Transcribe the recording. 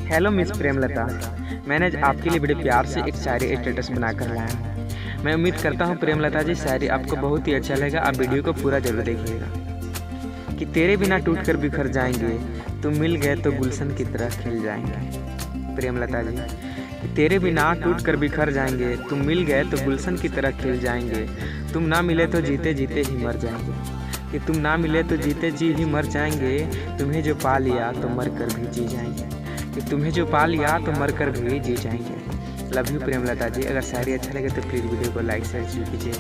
Hello miss Premlata, मैंने आज आपके लिए बड़े प्यार से एक शायरी स्टेटस बनाकर लाया हूँ। मैं उम्मीद करता हूँ प्रेमलता जी शायरी आपको बहुत ही अच्छा लगेगा। आप वीडियो को पूरा जरूर देखिएगा। कि तेरे बिना टूट कर बिखर जाएंगे, तुम मिल गए तो गुलशन की तरह खिल जाएंगे। प्रेमलता जी, कि तेरे बिना टूट कर बिखर जाएंगे, तुम मिल गए तो गुलशन की तरह खिल जाएंगे। तुम ना मिले तो जीते जीते ही मर जाएंगे। कि तुम ना मिले तो जीते जी ही मर जाएंगे। तुम्हें जो पा लिया तो मर कर भी जी जाएंगे। कि तुम्हें जो पा लिया तो मर कर भी जी जाएंगे। लव यू प्रेमलता जी। अगर शायरी अच्छा लगे तो प्लीज़ वीडियो को लाइक शेयर कीजिए।